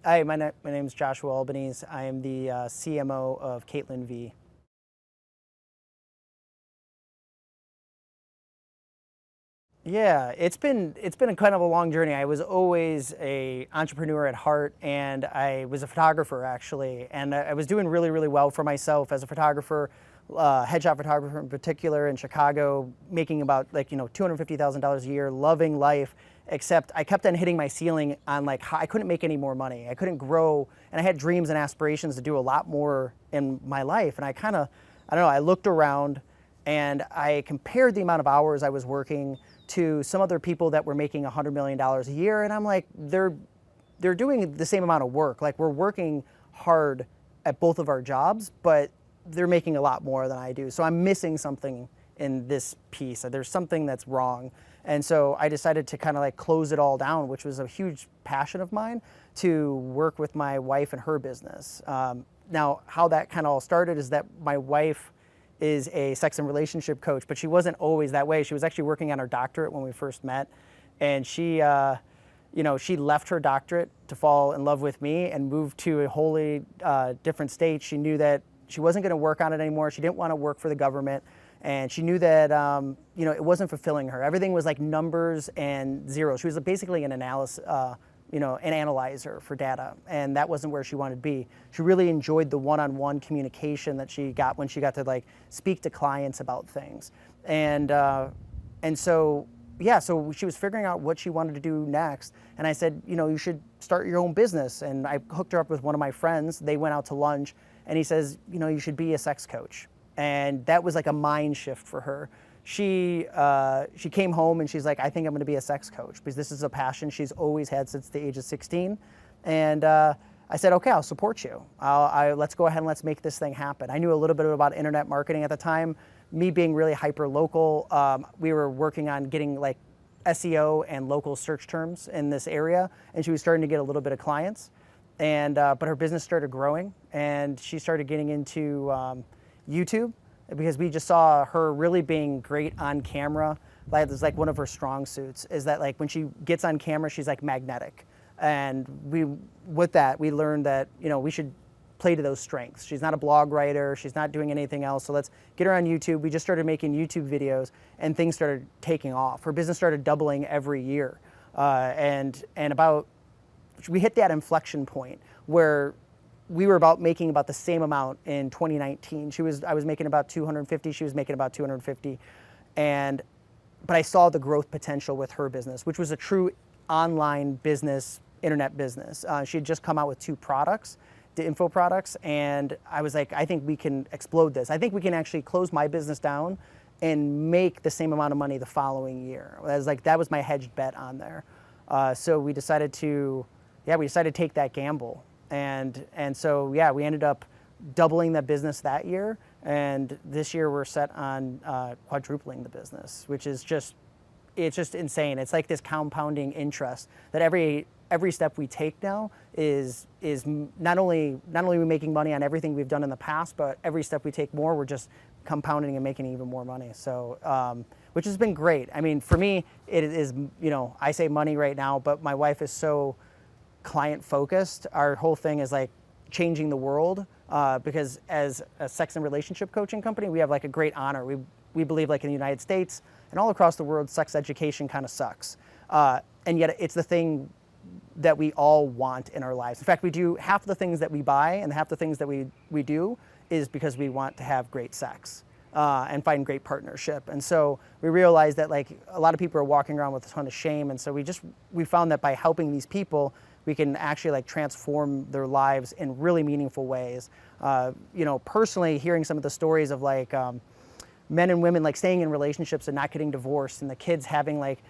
Hi, my name is Joshua Albanese. I am the CMO of Caitlin V. Yeah, it's been a kind of a long journey. I was always a entrepreneur at heart, and I was a photographer actually, and I was doing really well for myself as a photographer, headshot photographer in particular in Chicago, making about $250,000 a year, loving life. Except I kept on hitting my ceiling on like how I couldn't make any more money. I couldn't grow, and I had dreams and aspirations to do a lot more in my life. And I don't know, I looked around and I compared the amount of hours I was working to some other people that were making $100 million a year, and I'm like, they're doing the same amount of work. Like, we're working hard at both of our jobs, but they're making a lot more than I do. So I'm missing something in this piece. There's something that's wrong. And so I decided to kind of like close it all down, which was a huge passion of mine, to work with my wife and her business. Now, how that kind of all started is that my wife is a sex and relationship coach, but she wasn't always that way. She was actually working on her doctorate when we first met, and she left her doctorate to fall in love with me and moved to a wholly different state. She knew that she wasn't going to work on it anymore. She didn't want to work for the government, and she knew that it wasn't fulfilling her. Everything was like numbers and zeros. She was basically an an analyzer for data, and that wasn't where she wanted to be. She really enjoyed the one-on-one communication that she got when she got to like speak to clients about things, so she was figuring out what she wanted to do next. And I said, you should start your own business. And I hooked her up with one of my friends. They went out to lunch, and he says, you should be a sex coach. And that was like a mind shift for her. She came home and she's like, I think I'm going to be a sex coach, because this is a passion she's always had since the age of 16. And I said, okay, I'll support you. Let's go ahead and let's make this thing happen. I knew a little bit about internet marketing at the time. Me being really hyper local, we were working on getting like SEO and local search terms in this area, and she was starting to get a little bit of clients. And but her business started growing, and she started getting into YouTube, because we just saw her really being great on camera. Like, it's like one of her strong suits is that like when she gets on camera, she's like magnetic. And with that, we learned that, we should play to those strengths. She's not a blog writer. She's not doing anything else. So let's get her on YouTube. We just started making YouTube videos, and things started taking off. Her business started doubling every year. We hit that inflection point where we were making about the same amount in 2019. I was making about 250. She was making about 250. But I saw the growth potential with her business, which was a true online business, internet business. She had just come out with 2 products, the info products. And I was like, I think we can explode this. I think we can actually close my business down and make the same amount of money the following year. That was my hedged bet on there. So we decided to take that gamble. And so we ended up doubling the business that year, and this year we're set on quadrupling the business, which is just insane. It's like this compounding interest that every step we take now is not only we making money on everything we've done in the past, but every step we take more, we're just compounding and making even more money. So which has been great. I mean, for me, it is, I say money right now, but my wife is so client focused. Our whole thing is like changing the world, because as a sex and relationship coaching company, we have like a great honor. We believe, like in the United States and all across the world, sex education kind of sucks, and yet it's the thing that we all want in our lives. In fact, we do half the things that we buy, and half the things that we do is because we want to have great sex and find great partnership. And so we realized that like a lot of people are walking around with a ton of shame, and so we found that by helping these people, we can actually like transform their lives in really meaningful ways. Personally, hearing some of the stories of like men and women like staying in relationships and not getting divorced, and the kids having like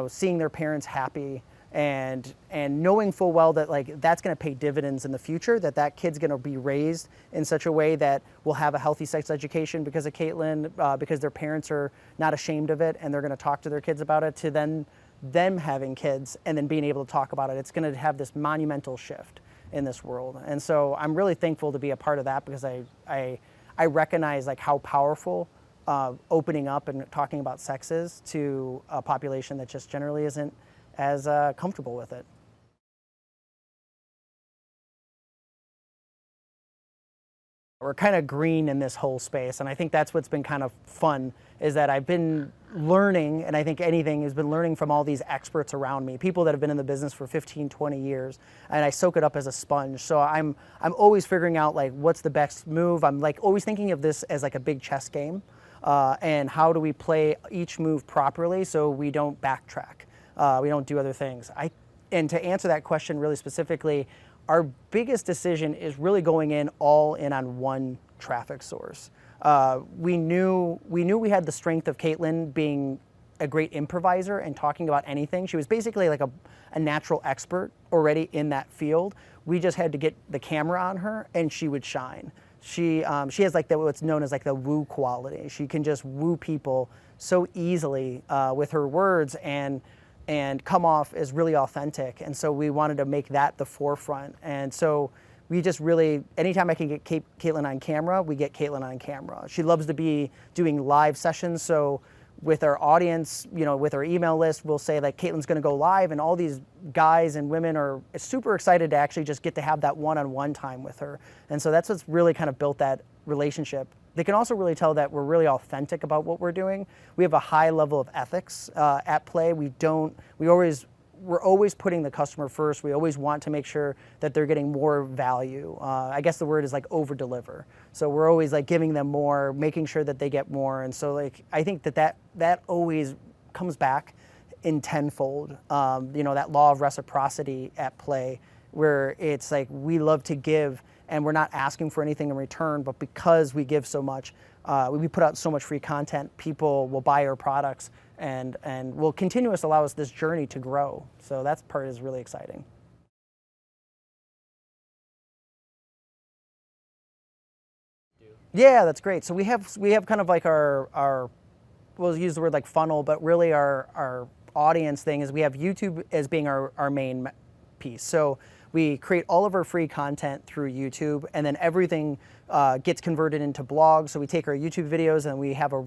seeing their parents happy, and knowing full well that like that's going to pay dividends in the future, that kid's going to be raised in such a way that will have a healthy sex education because of Caitlin, because their parents are not ashamed of it and they're going to talk to their kids about it, to then them having kids and then being able to talk about it. It's going to have this monumental shift in this world. And so I'm really thankful to be a part of that, because I recognize like how powerful opening up and talking about sex is to a population that just generally isn't as comfortable with it. We're kind of green in this whole space, and I think that's what's been kind of fun, is that I've been learning, and I think anything has been learning from all these experts around me, people that have been in the business for 15, 20 years, and I soak it up as a sponge. So I'm always figuring out like what's the best move. I'm like always thinking of this as like a big chess game, and how do we play each move properly so we don't backtrack, we don't do other things. And to answer that question really specifically, our biggest decision is really going in all in on one traffic source. We knew we had the strength of Caitlin being a great improviser and talking about anything. She was basically like a natural expert already in that field. We just had to get the camera on her and she would shine. She has like what's known as like the woo quality. She can just woo people so easily with her words and come off as really authentic. And so we wanted to make that the forefront. And so we just really, anytime I can get Caitlin on camera, we get Caitlin on camera. She loves to be doing live sessions. So with our audience, with our email list, we'll say like Caitlin's gonna go live, and all these guys and women are super excited to actually just get to have that one-on-one time with her. And so that's what's really kind of built that relationship. They can also really tell that we're really authentic about what we're doing. We have a high level of ethics at play. We're always putting the customer first. We always want to make sure that they're getting more value. I guess the word is like over deliver. So we're always like giving them more, making sure that they get more. And so like I think that always comes back in tenfold. That law of reciprocity at play, where it's like we love to give, and we're not asking for anything in return, but because we give so much, we put out so much free content, people will buy our products and will allow us this journey to grow. So that part is really exciting. Yeah, that's great. So we have kind of like our we'll use the word like funnel, but really our audience thing is we have YouTube as being our main piece. So we create all of our free content through YouTube, and then everything gets converted into blogs. So we take our YouTube videos and we have a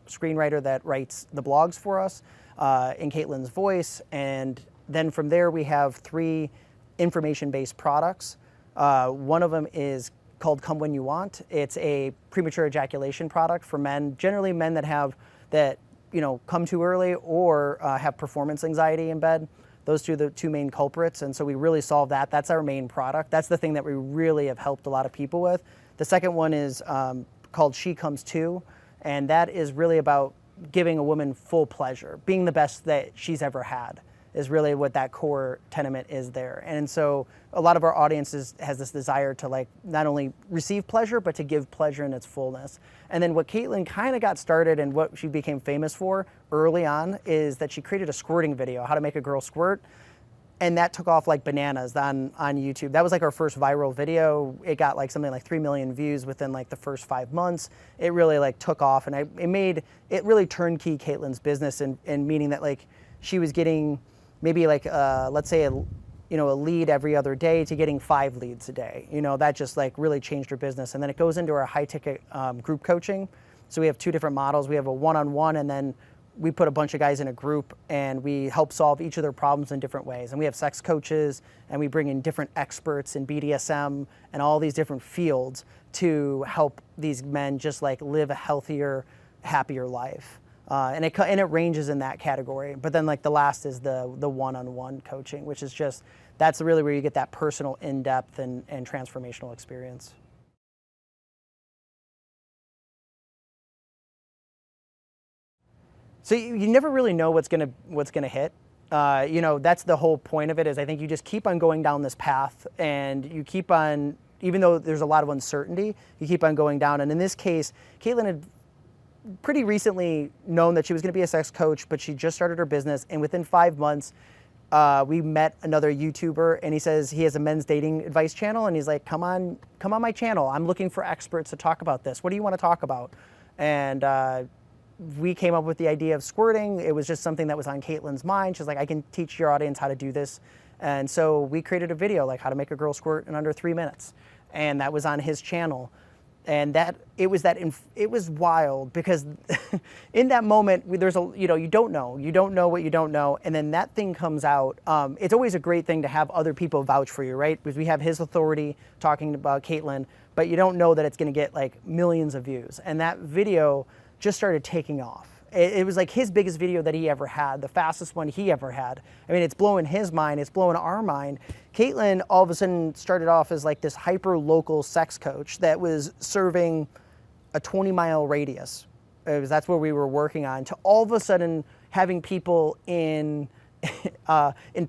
screenwriter that writes the blogs for us in Caitlin's voice. And then from there we have 3 information-based products. One of them is called Come When You Want. It's a premature ejaculation product for men, generally men that come too early or have performance anxiety in bed. Those two are the 2 main culprits, and so we really solve that. That's our main product. That's the thing that we really have helped a lot of people with. The second one is called She Comes Too, and that is really about giving a woman full pleasure. Being the best that she's ever had is really what that core tenement is there. And so a lot of our audiences has this desire to like not only receive pleasure, but to give pleasure in its fullness. And then what Caitlin kind of got started and what she became famous for early on is that she created a squirting video, how to make a girl squirt. And that took off like bananas on YouTube. That was like our first viral video. It got like something like 3 million views within like the first 5 months. It really like took off, and it really turnkey Caitlin's business, and meaning that like she was getting maybe like let's say a lead every other day to getting 5 leads a day. That just like really changed her business. And then it goes into our high ticket group coaching. So we have 2 different models. We have a one-on-one, and then we put a bunch of guys in a group and we help solve each of their problems in different ways. And we have sex coaches, and we bring in different experts in BDSM and all these different fields to help these men just like live a healthier, happier life. And it ranges in that category. But then like the last is the one-on-one coaching, which is just, that's really where you get that personal, in-depth and transformational experience. So you never really know what's gonna hit. That's the whole point of it, is I think you just keep on going down this path, and you keep on, even though there's a lot of uncertainty, you keep on going down. And in this case, Caitlin had pretty recently known that she was gonna be a sex coach, but she just started her business, and within 5 months, we met another YouTuber, and he says he has a men's dating advice channel, and he's like, come on my channel. I'm looking for experts to talk about this. What do you want to talk about? And we came up with the idea of squirting. It was just something that was on Caitlin's mind. She's like, I can teach your audience how to do this. And so we created a video like how to make a girl squirt in under 3 minutes. And that was on his channel. And it was wild because in that moment there's you don't know what you don't know, and then that thing comes out. It's always a great thing to have other people vouch for you, right? Because we have his authority talking about Caitlin, but you don't know that it's going to get like millions of views. And that video just started taking off. It was like his biggest video that he ever had, the fastest one he ever had. I mean, it's blowing his mind, it's blowing our mind. Caitlin all of a sudden started off as like this hyper-local sex coach that was serving a 20-mile radius. That's what we were working on, to all of a sudden having people in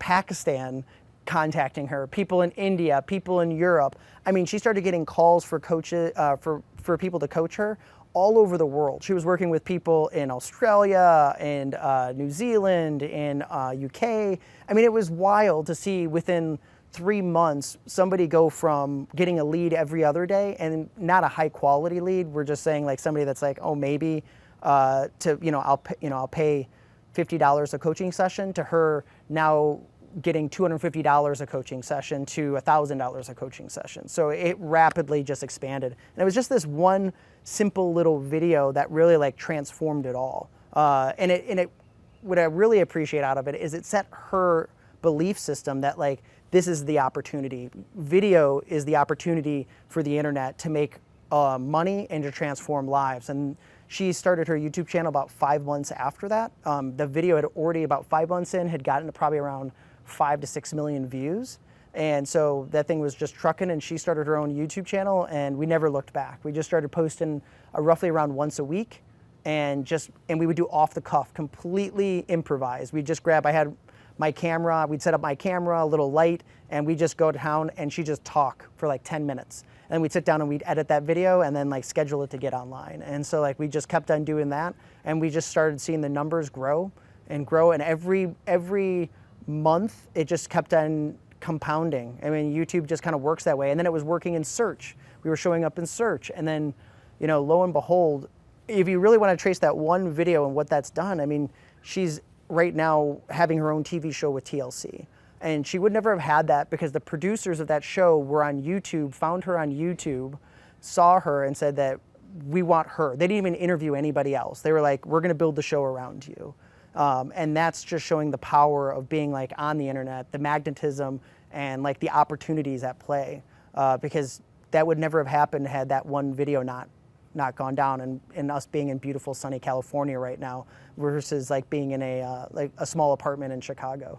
Pakistan contacting her, people in India, people in Europe. I mean, she started getting calls for coaches, for people to coach her all over the world. She was working with people in Australia and New Zealand and UK. I mean, it was wild to see within 3 months somebody go from getting a lead every other day, and not a high quality lead. We're just saying like somebody that's like, oh, maybe I'll pay $50 a coaching session, to her now getting $250 a coaching session to $1,000 a coaching session. So it rapidly just expanded. And it was just this one simple little video that really like transformed it all. And what I really appreciate out of it is it set her belief system that like, this is the opportunity. Video is the opportunity for the internet to make money and to transform lives. And she started her YouTube channel about 5 months after that. The video had already, about 5 months in, had gotten to probably around 5 to 6 million views. And so that thing was just trucking, and she started her own YouTube channel, and we never looked back. We just started posting roughly around once a week, and we would do off the cuff, completely improvised. We'd just I had my camera, we'd set up my camera, a little light, and we'd just go to town, and she'd just talk for like 10 minutes. And we'd sit down and we'd edit that video and then like schedule it to get online. And so like we just kept on doing that, and we just started seeing the numbers grow and grow, and every month it just kept on compounding. I mean, YouTube just kind of works that way. And then it was working in search. We were showing up in search, and then, lo and behold, if you really want to trace that one video and what that's done, I mean, she's right now having her own TV show with TLC. And she would never have had that because the producers of that show were on YouTube, found her on YouTube, saw her and said that we want her. They didn't even interview anybody else. They were like, we're going to build the show around you. And that's just showing the power of being like on the internet, the magnetism and like the opportunities at play, because that would never have happened had that one video not gone down, and us being in beautiful sunny California right now versus like being in a small apartment in Chicago.